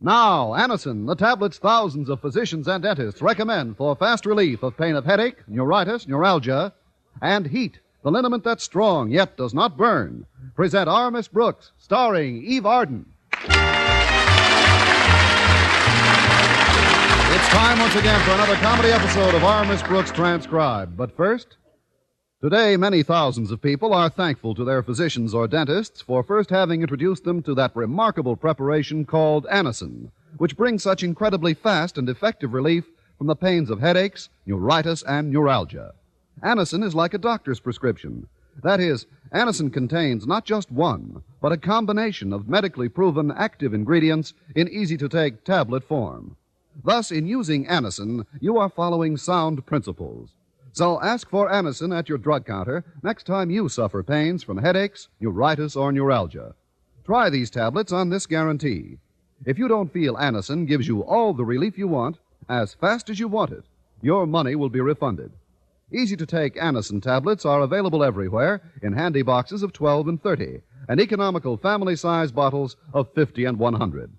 Now, Anacin, the tablets thousands of physicians and dentists recommend for fast relief of pain of headache, neuritis, neuralgia, and heat, the liniment that's strong yet does not burn. Present Our Miss Brooks, starring Eve Arden. It's time once again for another comedy episode of Our Miss Brooks Transcribed. But first, today many thousands of people are thankful to their physicians or dentists for first having introduced them to that remarkable preparation called Anacin, which brings such incredibly fast and effective relief from the pains of headaches, neuritis, and neuralgia. Anacin is like a doctor's prescription. That is, Anacin contains not just one, but a combination of medically proven active ingredients in easy-to-take tablet form. Thus, in using Anacin, you are following sound principles. So ask for Anacin at your drug counter next time you suffer pains from headaches, neuritis, or neuralgia. Try these tablets on this guarantee. If you don't feel Anacin gives you all the relief you want, as fast as you want it, your money will be refunded. Easy-to-take Anacin tablets are available everywhere in handy boxes of 12 and 30, and economical family-size bottles of 50 and 100.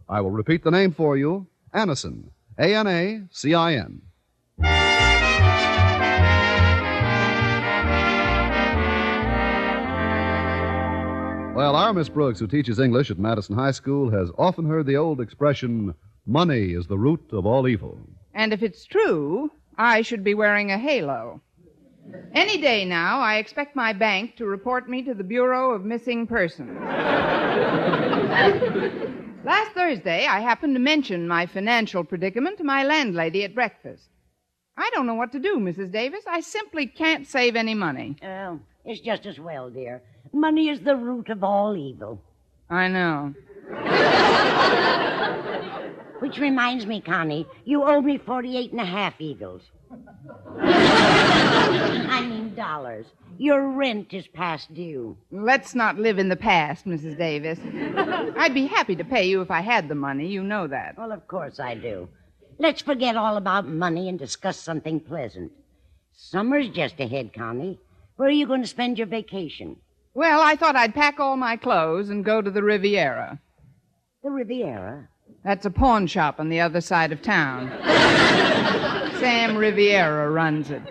I will repeat the name for you, Anacin, A-N-A-C-I-N. Well, our Miss Brooks, who teaches English at Madison High School, has often heard the old expression, money is the root of all evil. And if it's true, I should be wearing a halo. Any day now, I expect my bank to report me to the Bureau of Missing Persons. Last Thursday, I happened to mention my financial predicament to my landlady at breakfast. I don't know what to do, Mrs. Davis. I simply can't save any money. Oh, it's just as well, dear. Money is the root of all evil. I know. Which reminds me, Connie, you owe me 48.5 eagles. I mean dollars. Your rent is past due. Let's not live in the past, Mrs. Davis. I'd be happy to pay you if I had the money. You know that. Well, of course I do. Let's forget all about money and discuss something pleasant. Summer's just ahead, Connie. Where are you going to spend your vacation? Well, I thought I'd pack all my clothes and go to the Riviera. The Riviera? That's a pawn shop on the other side of town. Sam Riviera runs it.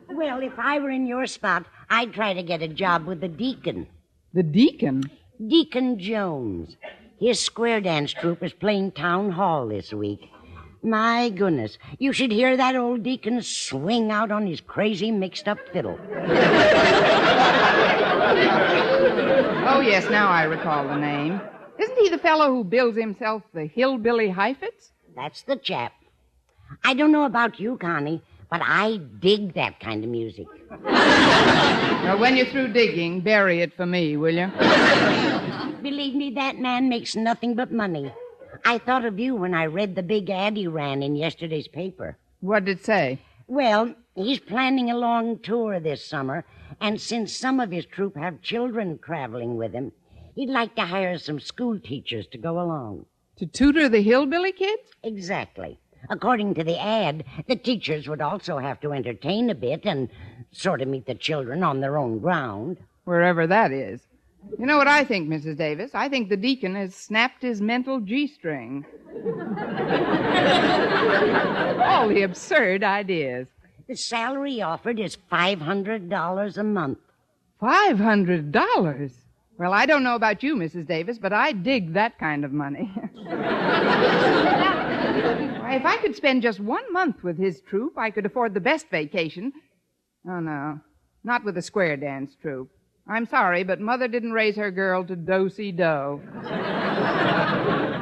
Well, if I were in your spot, I'd try to get a job with the Deacon. The Deacon? Deacon Jones. His square dance troupe is playing town hall this week. My goodness, you should hear that old Deacon swing out on his crazy mixed-up fiddle. Oh, yes, now I recall the name. Isn't he the fellow who bills himself the hillbilly Heifetz? That's the chap. I don't know about you, Connie, but I dig that kind of music. Well, when you're through digging, bury it for me, will you? Believe me, that man makes nothing but money. I thought of you when I read the big ad he ran in yesterday's paper. What did it say? Well, he's planning a long tour this summer, and since some of his troupe have children traveling with him, he'd like to hire some school teachers to go along. To tutor the hillbilly kids? Exactly. According to the ad, the teachers would also have to entertain a bit and sort of meet the children on their own ground. Wherever that is. You know what I think, Mrs. Davis? I think the Deacon has snapped his mental G-string. All the absurd ideas. The salary offered is $500 a month. $500? Well, I don't know about you, Mrs. Davis, but I dig that kind of money. If I could spend just 1 month with his troupe, I could afford the best vacation. Oh, no, not with the square dance troupe. I'm sorry, but Mother didn't raise her girl to do-si-do.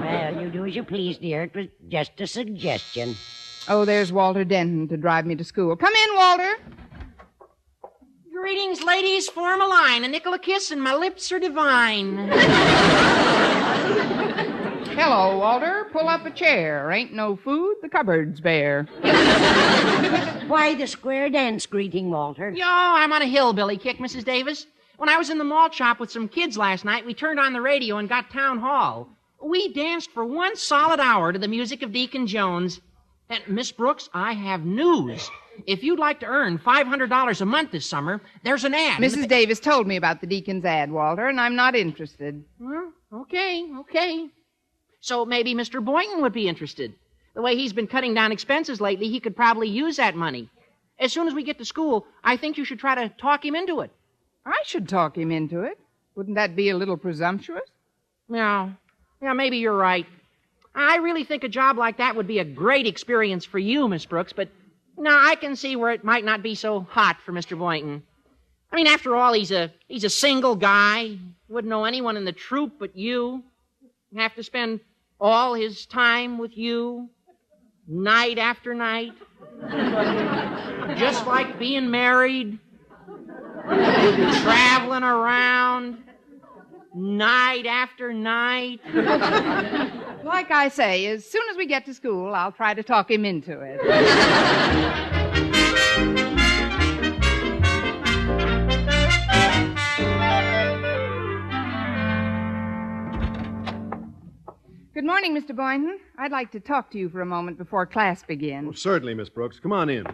Well, you do as you please, dear. It was just a suggestion. Oh, there's Walter Denton to drive me to school. Come in, Walter. Greetings, ladies. Form a line. A nickel a kiss and my lips are divine. Hello, Walter. Pull up a chair. Ain't no food. The cupboard's bare. Why the square dance greeting, Walter? Yo, I'm on a hillbilly kick, Mrs. Davis. When I was in the malt shop with some kids last night, we turned on the radio and got town hall. We danced for 1 solid hour to the music of Deacon Jones. And, Miss Brooks, I have news. If you'd like to earn $500 a month this summer, there's an ad. Mrs. Davis told me about the Deacon's ad, Walter, and I'm not interested. Well, okay. So maybe Mr. Boynton would be interested. The way he's been cutting down expenses lately, he could probably use that money. As soon as we get to school, I think you should try to talk him into it. I should talk him into it. Wouldn't that be a little presumptuous? Yeah, maybe you're right. I really think a job like that would be a great experience for you, Miss Brooks, but no, I can see where it might not be so hot for Mr. Boynton. I mean, after all, he's a single guy. Wouldn't know anyone in the troupe but you. Have to spend all his time with you, night after night. Just like being married, traveling around, night after night. Like I say, as soon as we get to school, I'll try to talk him into it. Good morning, Mr. Boynton. I'd like to talk to you for a moment before class begins. Oh, certainly, Miss Brooks. Come on in.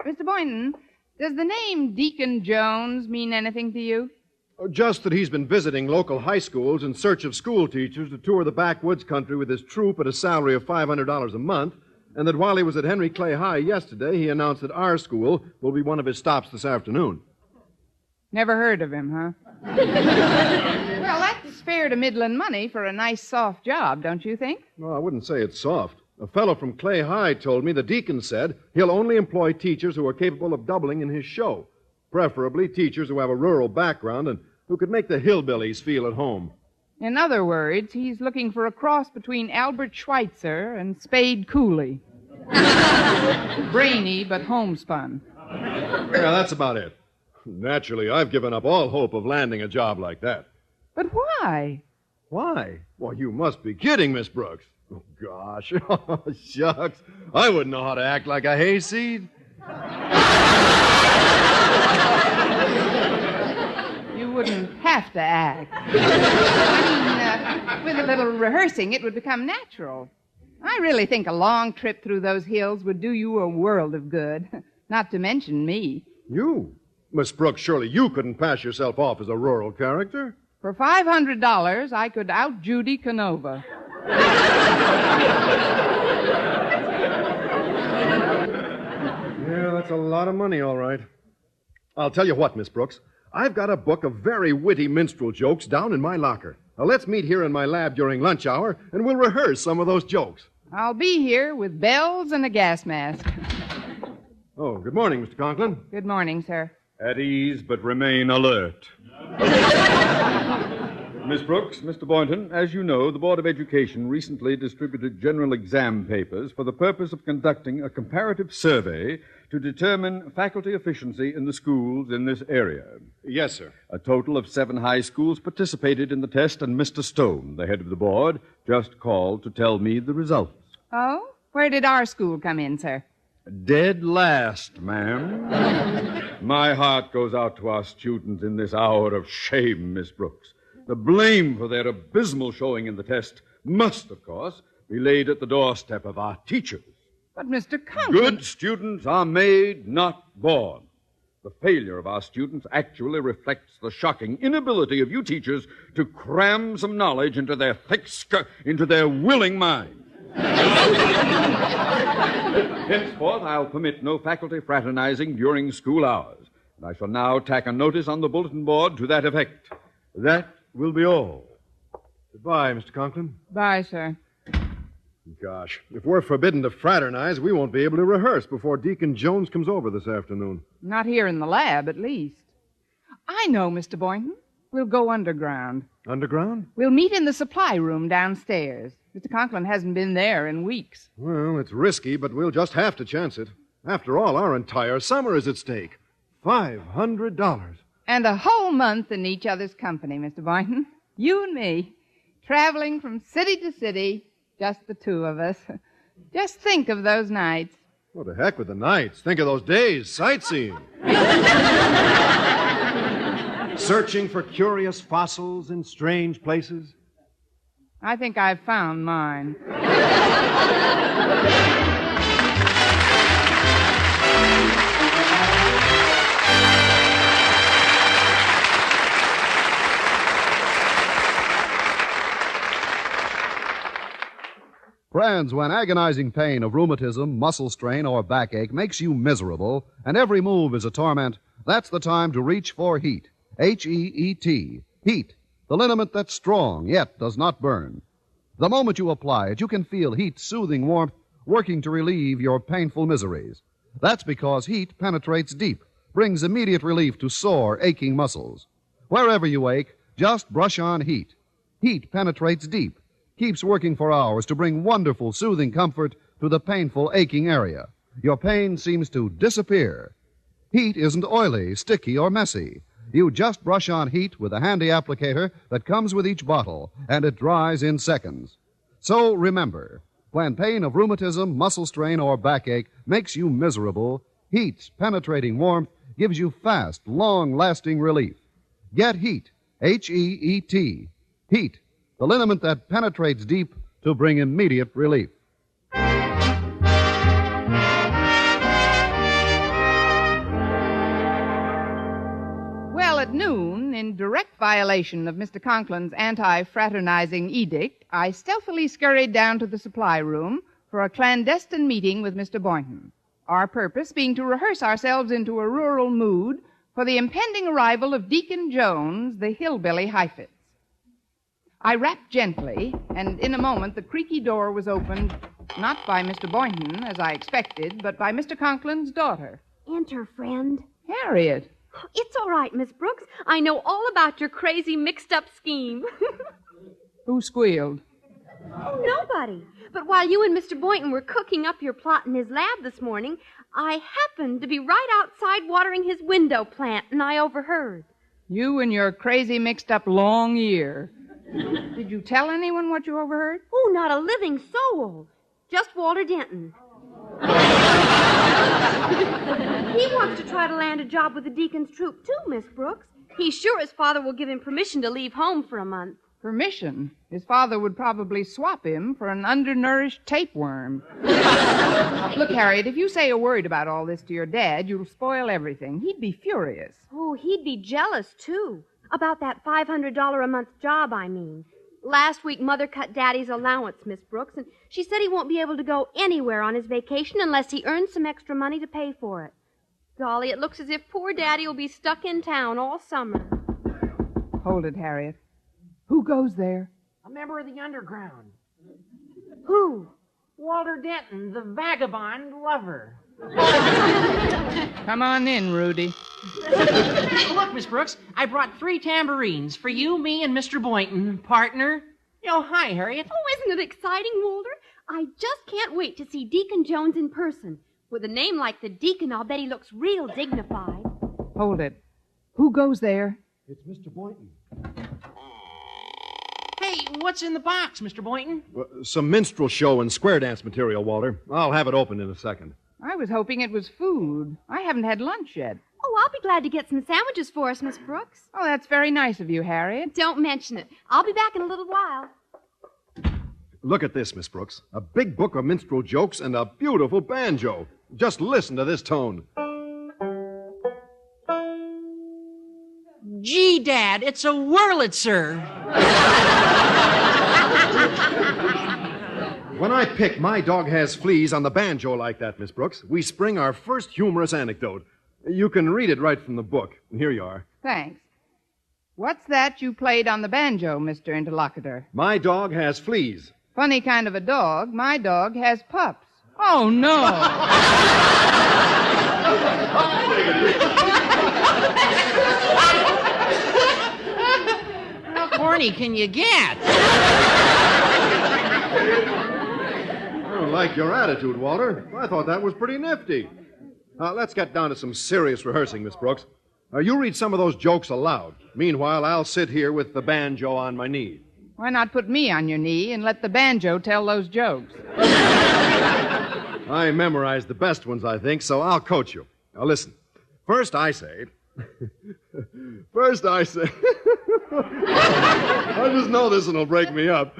Mr. Boynton, does the name Deacon Jones mean anything to you? Oh, just that he's been visiting local high schools in search of school teachers to tour the backwoods country with his troupe at a salary of $500 a month, and that while he was at Henry Clay High yesterday, he announced that our school will be one of his stops this afternoon. Never heard of him, huh? Well, that's fair to middling money for a nice, soft job, don't you think? No, I wouldn't say it's soft. A fellow from Clay High told me the deacon said he'll only employ teachers who are capable of doubling in his show, preferably teachers who have a rural background and who could make the hillbillies feel at home. In other words, he's looking for a cross between Albert Schweitzer and Spade Cooley. Brainy, but homespun. Yeah, that's about it. Naturally, I've given up all hope of landing a job like that. But why? Why? Well, you must be kidding, Miss Brooks. Oh, gosh. Oh, shucks. I wouldn't know how to act like a hayseed. You wouldn't have to act. I mean, with a little rehearsing, it would become natural. I really think a long trip through those hills would do you a world of good. Not to mention me. You? Miss Brooks, surely you couldn't pass yourself off as a rural character. For $500, I could out Judy Canova. Yeah, that's a lot of money, all right. I'll tell you what, Miss Brooks. I've got a book of very witty minstrel jokes down in my locker. Now, let's meet here in my lab during lunch hour, and we'll rehearse some of those jokes. I'll be here with bells and a gas mask. Oh, good morning, Mr. Conklin. Good morning, sir. At ease, but remain alert. Miss Brooks, Mr. Boynton, as you know, the Board of Education recently distributed general exam papers for the purpose of conducting a comparative survey to determine faculty efficiency in the schools in this area. Yes, sir. A total of 7 high schools participated in the test, and Mr. Stone, the head of the board, just called to tell me the results. Oh? Where did our school come in, sir? Dead last, ma'am. My heart goes out to our students in this hour of shame, Miss Brooks. The blame for their abysmal showing in the test must, of course, be laid at the doorstep of our teachers. But, Mr. Conklin... Good students are made, not born. The failure of our students actually reflects the shocking inability of you teachers to cram some knowledge into their into their willing minds. Henceforth, I'll permit no faculty fraternizing during school hours. And I shall now tack a notice on the bulletin board to that effect. That will be all. Goodbye, Mr. Conklin. Bye, sir. Gosh, if we're forbidden to fraternize, we won't be able to rehearse before Deacon Jones comes over this afternoon. Not here in the lab, at least. I know, Mr. Boynton. We'll go underground. Underground? We'll meet in the supply room downstairs. Mr. Conklin hasn't been there in weeks. Well, it's risky, but we'll just have to chance it. After all, our entire summer is at stake. $500. And a whole month in each other's company, Mr. Boynton. You and me, traveling from city to city, just the two of us. Just think of those nights. What the heck with the nights? Think of those days, sightseeing. Searching for curious fossils in strange places. I think I've found mine. Friends, when agonizing pain of rheumatism, muscle strain, or backache makes you miserable, and every move is a torment, that's the time to reach for Heat. H-E-E-T. Heat, the liniment that's strong, yet does not burn. The moment you apply it, you can feel Heat's soothing warmth working to relieve your painful miseries. That's because Heat penetrates deep, brings immediate relief to sore, aching muscles. Wherever you ache, just brush on Heat. Heat penetrates deep, keeps working for hours to bring wonderful, soothing comfort to the painful, aching area. Your pain seems to disappear. Heat isn't oily, sticky, or messy. You just brush on Heat with a handy applicator that comes with each bottle, and it dries in seconds. So remember, when pain of rheumatism, muscle strain, or backache makes you miserable, Heat's penetrating warmth gives you fast, long-lasting relief. Get Heat, H-E-E-T. Heat, the liniment that penetrates deep to bring immediate relief. Well, at noon, in direct violation of Mr. Conklin's anti-fraternizing edict, I stealthily scurried down to the supply room for a clandestine meeting with Mr. Boynton, our purpose being to rehearse ourselves into a rural mood for the impending arrival of Deacon Jones, the hillbilly Heifetz. I rapped gently, and in a moment the creaky door was opened, not by Mr. Boynton, as I expected, but by Mr. Conklin's daughter. Enter, friend. Harriet. It's all right, Miss Brooks. I know all about your crazy mixed-up scheme. Who squealed? Oh, nobody. But while you and Mr. Boynton were cooking up your plot in his lab this morning, I happened to be right outside watering his window plant, and I overheard. You and your crazy mixed-up long ear. Did you tell anyone what you overheard? Oh, not a living soul. Just Walter Denton. He wants to try to land a job with the Deacon's troop, too, Miss Brooks. He's sure his father will give him permission to leave home for a month. Permission? His father would probably swap him for an undernourished tapeworm. Look, Harriet, if you say a word about all this to your dad, you'll spoil everything. He'd be furious. Oh, he'd be jealous, too. About that $500 a month job, I mean. Last week, Mother cut Daddy's allowance, Miss Brooks, and she said he won't be able to go anywhere on his vacation unless he earns some extra money to pay for it. Golly, it looks as if poor Daddy will be stuck in town all summer. Hold it, Harriet. Who goes there? A member of the underground. Who? Walter Denton, the vagabond lover. Come on in, Rudy. Look, Miss Brooks, I brought 3 tambourines for you, me, and Mr. Boynton, partner. Oh, hi, Harriet. Oh, isn't it exciting, Walter? I just can't wait to see Deacon Jones in person. With a name like the Deacon, I'll bet he looks real dignified. Hold it. Who goes there? It's Mr. Boynton. Hey, what's in the box, Mr. Boynton? Some minstrel show and square dance material, Walter. I'll have it opened in a second. I was hoping it was food. I haven't had lunch yet. Oh, I'll be glad to get some sandwiches for us, Miss Brooks. Oh, that's very nice of you, Harriet. Don't mention it. I'll be back in a little while. Look at this, Miss Brooks. A big book of minstrel jokes and a beautiful banjo. Just listen to this tone. Gee, Dad, it's a Wurlitzer. When I pick My Dog Has Fleas on the banjo like that, Miss Brooks, we spring our first humorous anecdote. You can read it right from the book. Here you are. Thanks. What's that you played on the banjo, Mr. Interlocutor? My dog has fleas. Funny kind of a dog. My dog has pups. Oh, no. How corny can you get? I don't like your attitude, Walter. I thought that was pretty nifty. Let's get down to some serious rehearsing, Miss Brooks. You read some of those jokes aloud. Meanwhile, I'll sit here with the banjo on my knee. Why not put me on your knee and let the banjo tell those jokes? I memorized the best ones, I think, so I'll coach you. Now, listen. First I say... I just know this one will break me up.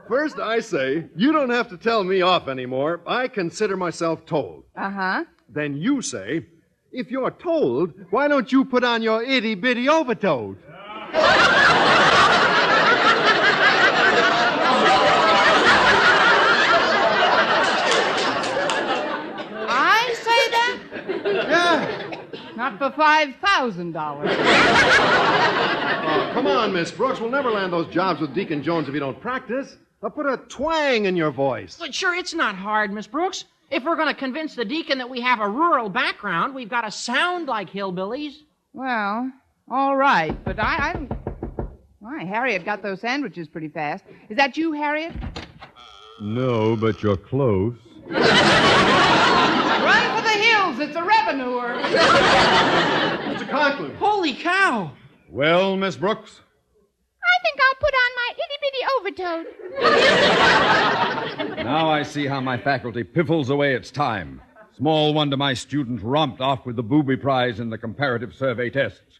First I say, you don't have to tell me off anymore. I consider myself told. Uh-huh. Then you say, if you're told, why don't you put on your itty-bitty overcoat? for $5,000. Oh, come on, Miss Brooks. We'll never land those jobs with Deacon Jones if you don't practice. Now put a twang in your voice. But sure, it's not hard, Miss Brooks. If we're going to convince the deacon that we have a rural background, we've got to sound like hillbillies. Well, all right, but I don't... Why, Harriet got those sandwiches pretty fast. Is that you, Harriet? No, but you're close. Run for the hills. It's a revenuer. Mr. Conklin. Holy cow! Well, Miss Brooks? I think I'll put on my itty-bitty overcoat. Now I see how my faculty piffles away its time. Small wonder my students romped off with the booby prize in the comparative survey tests.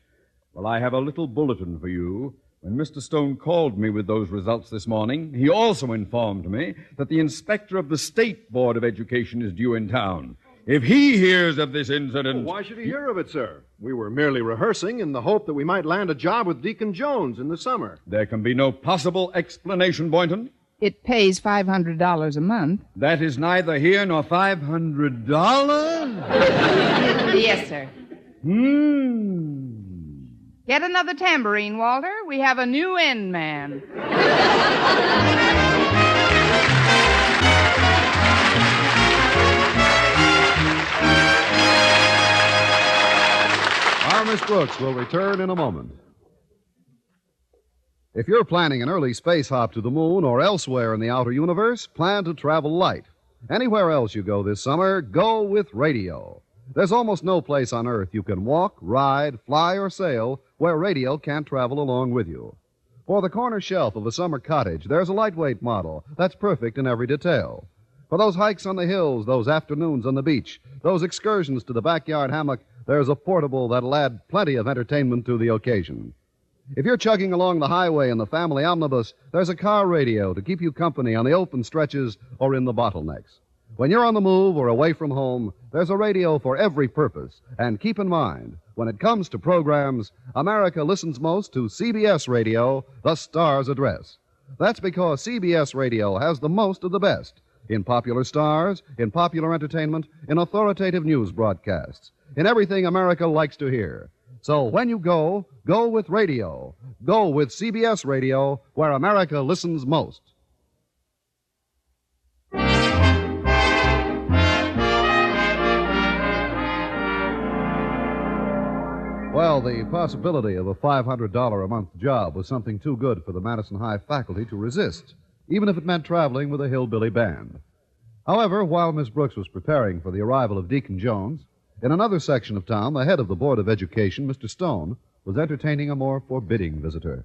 Well, I have a little bulletin for you. When Mr. Stone called me with those results this morning, he also informed me that the inspector of the State Board of Education is due in town. If he hears of this incident... Well, why should he hear of it, sir? We were merely rehearsing in the hope that we might land a job with Deacon Jones in the summer. There can be no possible explanation, Boynton. It pays $500 a month. That is neither here nor $500? Yes, sir. Get another tambourine, Walter. We have a new end man. Our Miss Brooks will return in a moment. If you're planning an early space hop to the moon or elsewhere in the outer universe, plan to travel light. Anywhere else you go this summer, go with radio. There's almost no place on Earth you can walk, ride, fly, or sail where radio can't travel along with you. For the corner shelf of a summer cottage, there's a lightweight model that's perfect in every detail. For those hikes on the hills, those afternoons on the beach, those excursions to the backyard hammock, there's a portable that'll add plenty of entertainment to the occasion. If you're chugging along the highway in the family omnibus, there's a car radio to keep you company on the open stretches or in the bottlenecks. When you're on the move or away from home, there's a radio for every purpose. And keep in mind, when it comes to programs, America listens most to CBS Radio, the Star's Address. That's because CBS Radio has the most of the best in popular stars, in popular entertainment, in authoritative news broadcasts, in everything America likes to hear. So when you go, go with radio. Go with CBS Radio, where America listens most. Well, the possibility of a $500 a month job was something too good for the Madison High faculty to resist, even if it meant traveling with a hillbilly band. However, while Miss Brooks was preparing for the arrival of Deacon Jones, in another section of town, the head of the Board of Education, Mr. Stone, was entertaining a more forbidding visitor.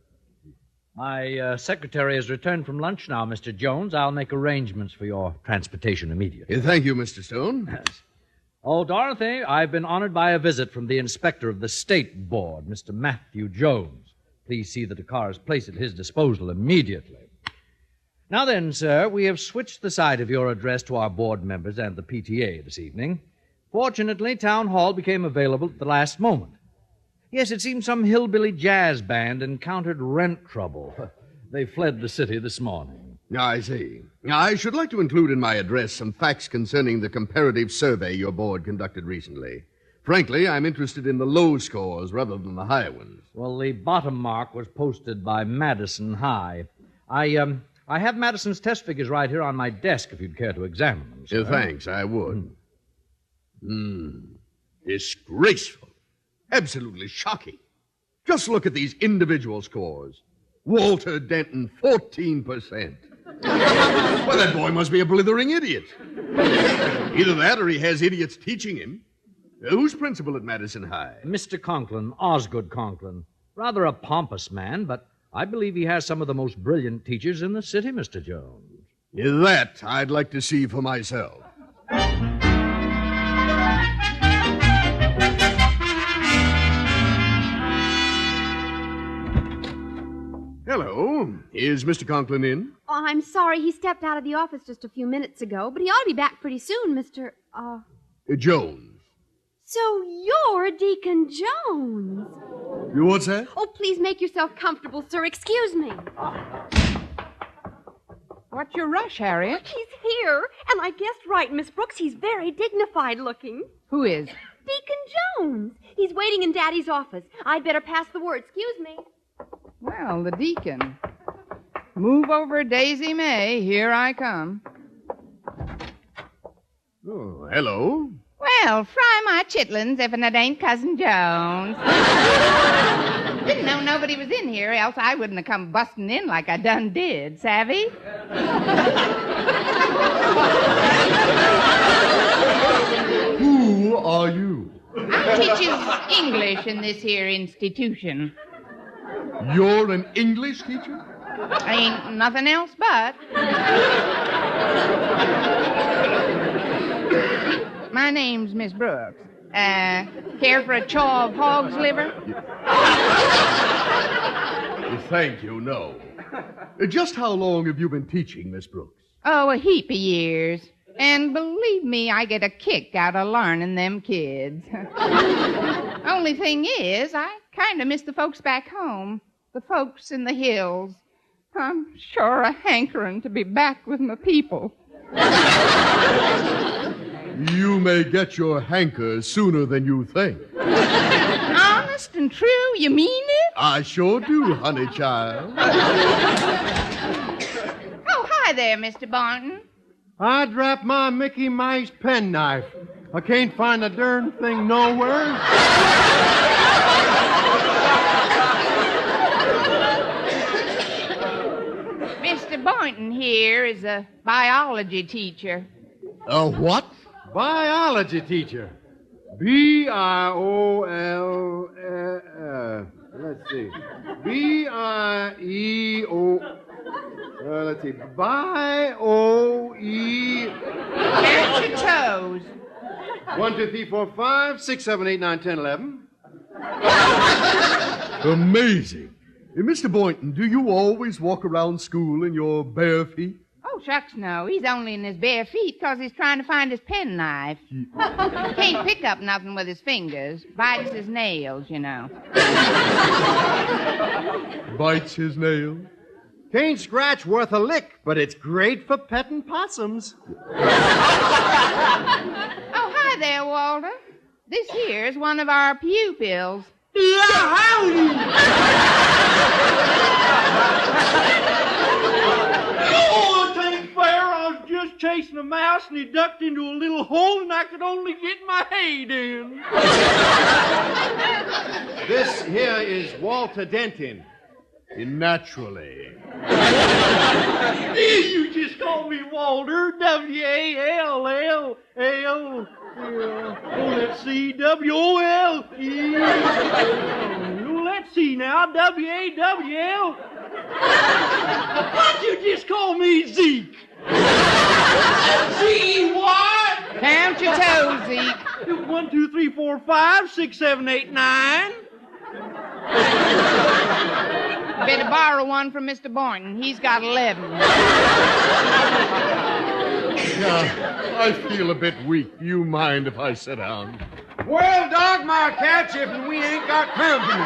My secretary has returned from lunch now, Mr. Jones. I'll make arrangements for your transportation immediately. Thank you, Mr. Stone. Yes. Oh, Dorothy, I've been honored by a visit from the inspector of the State Board, Mr. Matthew Jones. Please see that a car is placed at his disposal immediately. Now then, sir, we have switched the site of your address to our board members and the PTA this evening. Fortunately, Town Hall became available at the last moment. Yes, it seems some hillbilly jazz band encountered rent trouble. They fled the city this morning. I see. I should like to include in my address some facts concerning the comparative survey your board conducted recently. Frankly, I'm interested in the low scores rather than the high ones. Well, the bottom mark was posted by Madison High. I have Madison's test figures right here on my desk if you'd care to examine them, sir. Thanks, I would. Disgraceful. Absolutely shocking. Just look at these individual scores. Walter Denton, 14%. Well, that boy must be a blithering idiot. Either that or he has idiots teaching him. Who's principal at Madison High? Mr. Conklin, Osgood Conklin. Rather a pompous man, but I believe he has some of the most brilliant teachers in the city, Mr. Jones. That I'd like to see for myself. Hello. Is Mr. Conklin in? Oh, I'm sorry. He stepped out of the office just a few minutes ago, but he ought to be back pretty soon, Mr. Jones. So you're Deacon Jones. What's that? Oh, please make yourself comfortable, sir. Excuse me. What's your rush, Harriet? He's here, and I guessed right, Miss Brooks. He's very dignified looking. Who is? Deacon Jones. He's waiting in Daddy's office. I'd better pass the word. Excuse me. Well, the deacon. Move over, Daisy May. Here I come. Oh, hello. Well, fry my chitlins if it ain't Cousin Jones. Didn't know nobody was in here, else I wouldn't have come busting in like I done did, savvy? Who are you? I teaches English in this here institution. You're an English teacher? Ain't nothing else but. My name's Miss Brooks. Care for a chaw of hog's liver? Thank you, no. Just how long have you been teaching, Miss Brooks? Oh, a heap of years. And believe me, I get a kick out of learning them kids. Only thing is, I kind of miss the folks back home. The folks in the hills. I'm sure a hankering to be back with my people. You may get your hanker sooner than you think. Honest and true, you mean it? I sure do, honey child. Oh, hi there, Mr. Barton. I dropped my Mickey Mouse penknife. I can't find the darn thing nowhere. Mr. Boynton here is a biology teacher. A what? Biology teacher. B-I-O-L... let's see. B-I-E-O... let's see. B-I-O-E... Count your toes. 1, 2, 3, 4, 5, 6, 7, 8, 9, 10, 11. Amazing. Mr. Boynton, do you always walk around school in your bare feet? Oh, shucks, no. He's only in his bare feet because he's trying to find his penknife. Can't pick up nothing with his fingers. Bites his nails, you know. Bites his nail? Can't scratch worth a lick, but it's great for petting possums. Oh, hi there, Walter. This here's one of our pupils. Oh, it ain't fair. I was just chasing a mouse and he ducked into a little hole and I could only get my head in. This here is Walter Denton. Naturally. You just call me Walter. W-A-L-L-L. Oh, let's see. W-O-L-E. Let's see now. W-A-W-L. Why'd you just call me Zeke? Z-what? Count your toes, Zeke. 1, 2, 3, 4, 5, 6, 7, 8, 9. Better borrow one from Mr. Boynton. He's got 11. Yeah, I feel a bit weak. Do you mind if I sit down? Well, dog my catch if we ain't got company.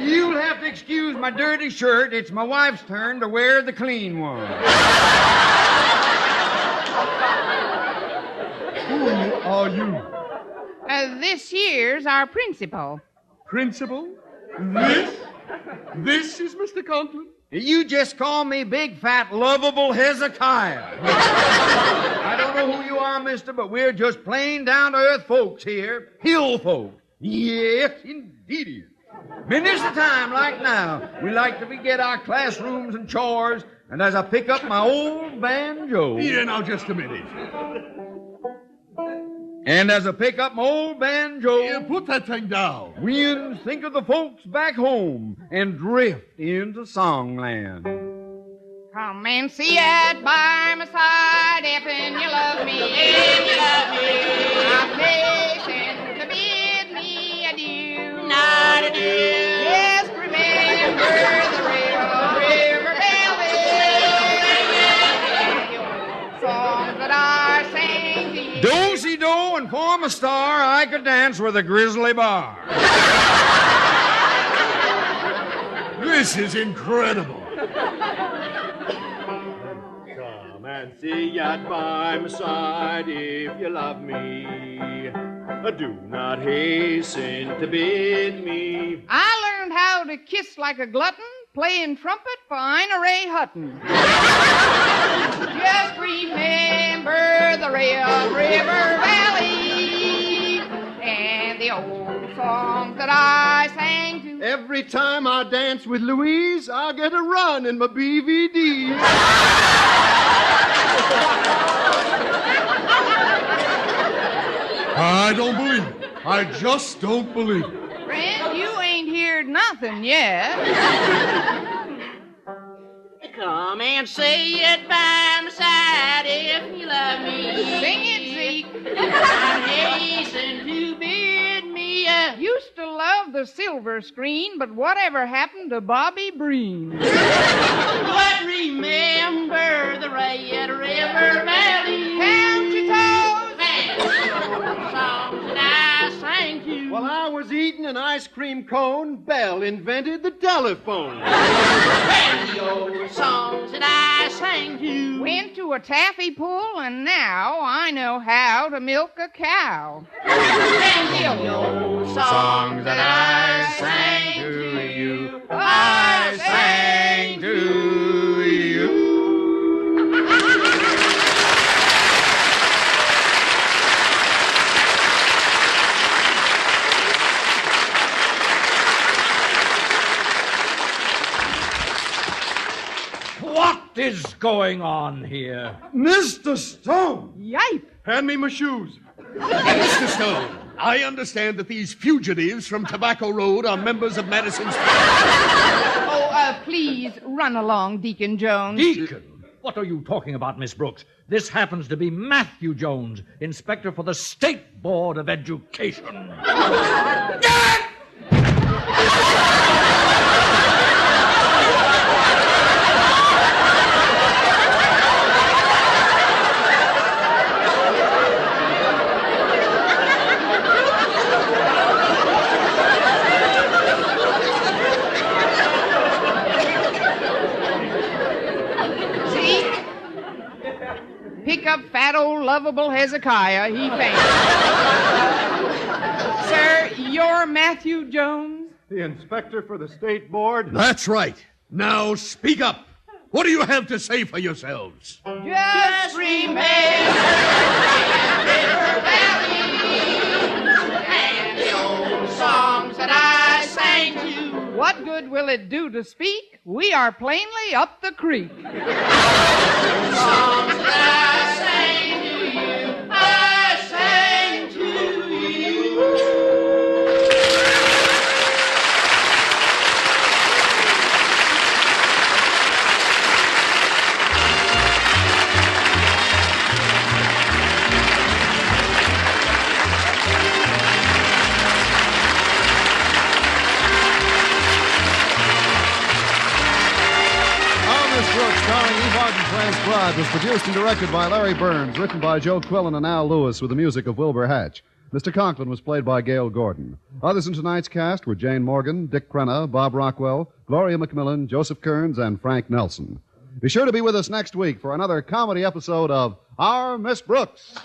You'll have to excuse my dirty shirt. It's my wife's turn to wear the clean one. Who are you? This here's our principal. Principal? This is Mr. Conklin? You just call me big, fat, lovable Hezekiah. I don't know who you are, mister, but we're just plain down-to-earth folks here. Hill folk. Yes, indeed. Many's the time, like now, we like to forget our classrooms and chores, and as I pick up my old banjo... Yeah, now, just a minute. And as I pick up my old banjo... Yeah, put that thing down. Winds think of the folks back home and drift into songland. Come and see it by my side if and you love me. If you love me. I'm patient to bid me adieu. Not adieu. Just remember the river velvet. Songs that I sang to you. Do-si-do and form a star, I could dance with a grizzly bar. This is incredible. Come Fancy yet by my side if you love me. Do not hasten to bid me. I learned how to kiss like a glutton, playing trumpet for Ina Ray Hutton. Just remember the Red River Valley and the old songs that I sang to. Every time I dance with Louise, I get a run in my BVD. I don't believe it. I just don't believe it. Friend, you ain't heard nothing yet. Come and say it by my side if you love me. Sing it, Zeke. And hasten to bid me. Used to love the silver screen, but whatever happened to Bobby Breen? But remember the Red River Valley. Count your toes. Songs that I sang to. While I was eating an ice cream cone, Bell invented the telephone. The old songs that I sang to. Went to a taffy pull, and now I know how to milk a cow. And the old songs that I sang to you. I sang to you. What is going on here? Mr. Stone! Yipe! Hand me my shoes. Mr. Stone, I understand that these fugitives from Tobacco Road are members of Madison's... Please run along, Deacon Jones. Deacon? What are you talking about, Miss Brooks? This happens to be Matthew Jones, inspector for the State Board of Education. Pick up fat old lovable Hezekiah. He fainted. Sir, you're Matthew Jones? The inspector for the state board. That's right. Now speak up. What do you have to say for yourselves? Just remember River Valley and the old songs that I sang to. What good will it do to speak? We are plainly up the creek. Songs that I sang to you, I sang to you. Starring Eve Arden, transcribed, was produced and directed by Larry Burns, written by Joe Quillen and Al Lewis, with the music of Wilbur Hatch. Mr. Conklin was played by Gail Gordon. Others in tonight's cast were Jane Morgan, Dick Crenna, Bob Rockwell, Gloria McMillan, Joseph Kearns, and Frank Nelson. Be sure to be with us next week for another comedy episode of Our Miss Brooks.